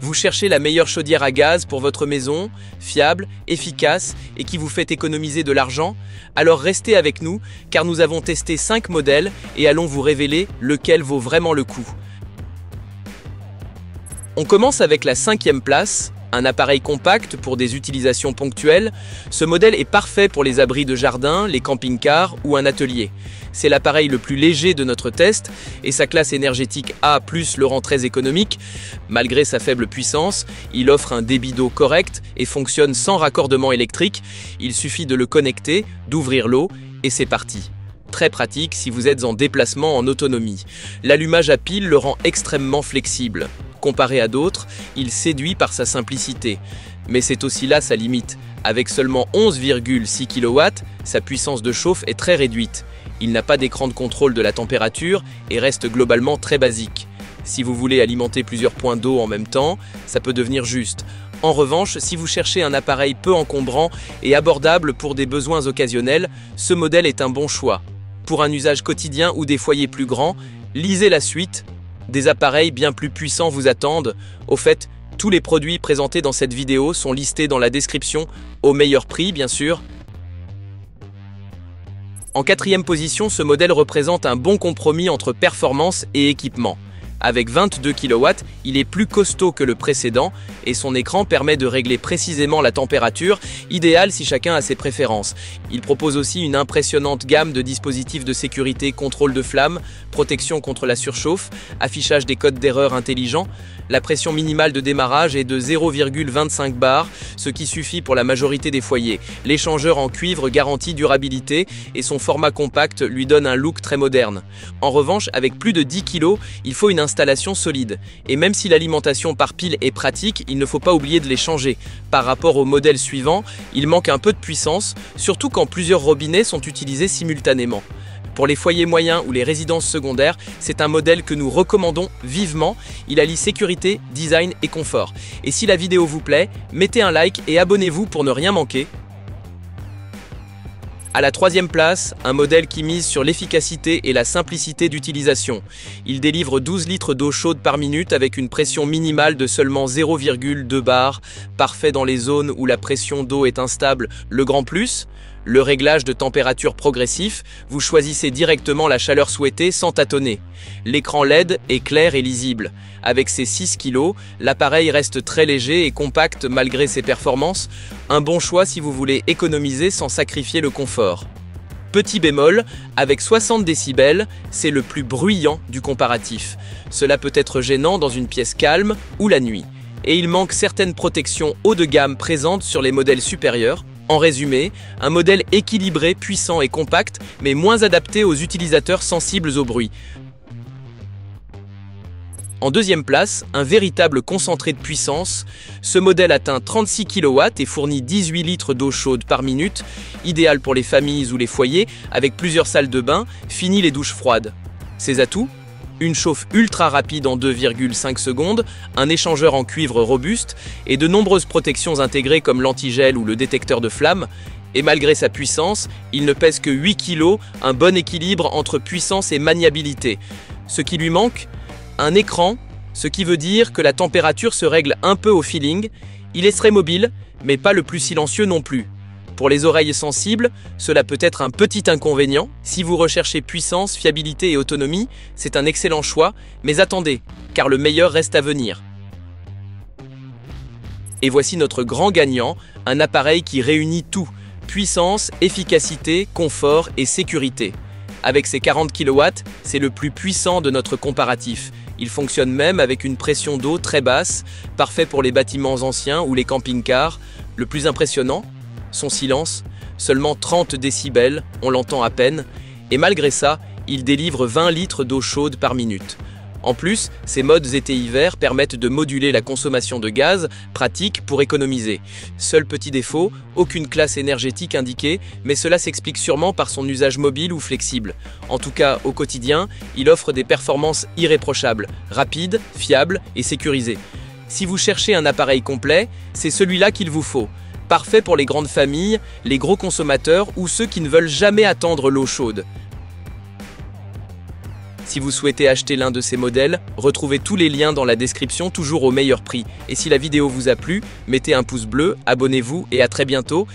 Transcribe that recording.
Vous cherchez la meilleure chaudière à gaz pour votre maison, fiable, efficace et qui vous fait économiser de l'argent? Alors restez avec nous car nous avons testé 5 modèles et allons vous révéler lequel vaut vraiment le coup. On commence avec la 5e place, un appareil compact pour des utilisations ponctuelles. Ce modèle est parfait pour les abris de jardin, les camping-cars ou un atelier. C'est l'appareil le plus léger de notre test et sa classe énergétique A+ le rend très économique. Malgré sa faible puissance, il offre un débit d'eau correct et fonctionne sans raccordement électrique. Il suffit de le connecter, d'ouvrir l'eau et c'est parti. Très pratique si vous êtes en déplacement en autonomie. L'allumage à pile le rend extrêmement flexible. Comparé à d'autres, il séduit par sa simplicité. Mais c'est aussi là sa limite. Avec seulement 11,6 kW, sa puissance de chauffe est très réduite. Il n'a pas d'écran de contrôle de la température et reste globalement très basique. Si vous voulez alimenter plusieurs points d'eau en même temps, ça peut devenir juste. En revanche, si vous cherchez un appareil peu encombrant et abordable pour des besoins occasionnels, ce modèle est un bon choix. Pour un usage quotidien ou des foyers plus grands, lisez la suite. Des appareils bien plus puissants vous attendent. Au fait, tous les produits présentés dans cette vidéo sont listés dans la description, au meilleur prix bien sûr. En 4e position, ce modèle représente un bon compromis entre performance et équipement. Avec 22 kW, il est plus costaud que le précédent et son écran permet de régler précisément la température, idéal si chacun a ses préférences. Il propose aussi une impressionnante gamme de dispositifs de sécurité, contrôle de flamme, protection contre la surchauffe, affichage des codes d'erreur intelligents. La pression minimale de démarrage est de 0,25 bar, ce qui suffit pour la majorité des foyers. L'échangeur en cuivre garantit durabilité et son format compact lui donne un look très moderne. En revanche, avec plus de 10 kg, il faut une installation solide. Et même si l'alimentation par pile est pratique, il ne faut pas oublier de les changer. Par rapport au modèle suivant, il manque un peu de puissance, surtout quand plusieurs robinets sont utilisés simultanément. Pour les foyers moyens ou les résidences secondaires, c'est un modèle que nous recommandons vivement. Il allie sécurité, design et confort. Et si la vidéo vous plaît, mettez un like et abonnez-vous pour ne rien manquer. À la 3e place, un modèle qui mise sur l'efficacité et la simplicité d'utilisation. Il délivre 12 litres d'eau chaude par minute avec une pression minimale de seulement 0,2 bar, parfait dans les zones où la pression d'eau est instable. Le grand plus, le réglage de température progressif, vous choisissez directement la chaleur souhaitée sans tâtonner. L'écran LED est clair et lisible. Avec ses 6 kg, l'appareil reste très léger et compact malgré ses performances. Un bon choix si vous voulez économiser sans sacrifier le confort. Petit bémol, avec 60 décibels, c'est le plus bruyant du comparatif. Cela peut être gênant dans une pièce calme ou la nuit. Et il manque certaines protections haut de gamme présentes sur les modèles supérieurs. En résumé, un modèle équilibré, puissant et compact, mais moins adapté aux utilisateurs sensibles au bruit. En 2e place, un véritable concentré de puissance. Ce modèle atteint 36 kW et fournit 18 litres d'eau chaude par minute, idéal pour les familles ou les foyers, avec plusieurs salles de bain, fini les douches froides. Ses atouts ? Une chauffe ultra rapide en 2,5 secondes, un échangeur en cuivre robuste et de nombreuses protections intégrées comme l'antigel ou le détecteur de flamme. Et malgré sa puissance, il ne pèse que 8 kg, un bon équilibre entre puissance et maniabilité. Ce qui lui manque ? Un écran, ce qui veut dire que la température se règle un peu au feeling. Il est très mobile, mais pas le plus silencieux non plus. Pour les oreilles sensibles, cela peut être un petit inconvénient. Si vous recherchez puissance, fiabilité et autonomie, c'est un excellent choix, mais attendez, car le meilleur reste à venir. Et voici notre grand gagnant, un appareil qui réunit tout, puissance, efficacité, confort et sécurité. Avec ses 40 kW, c'est le plus puissant de notre comparatif. Il fonctionne même avec une pression d'eau très basse, parfait pour les bâtiments anciens ou les camping-cars. Le plus impressionnant ? Son silence, seulement 30 décibels, on l'entend à peine, et malgré ça, il délivre 20 litres d'eau chaude par minute. En plus, ces modes été-hiver permettent de moduler la consommation de gaz, pratique pour économiser. Seul petit défaut, aucune classe énergétique indiquée, mais cela s'explique sûrement par son usage mobile ou flexible. En tout cas, au quotidien, il offre des performances irréprochables, rapides, fiables et sécurisées. Si vous cherchez un appareil complet, c'est celui-là qu'il vous faut. Parfait pour les grandes familles, les gros consommateurs ou ceux qui ne veulent jamais attendre l'eau chaude. Si vous souhaitez acheter l'un de ces modèles, retrouvez tous les liens dans la description, toujours au meilleur prix. Et si la vidéo vous a plu, mettez un pouce bleu, abonnez-vous et à très bientôt.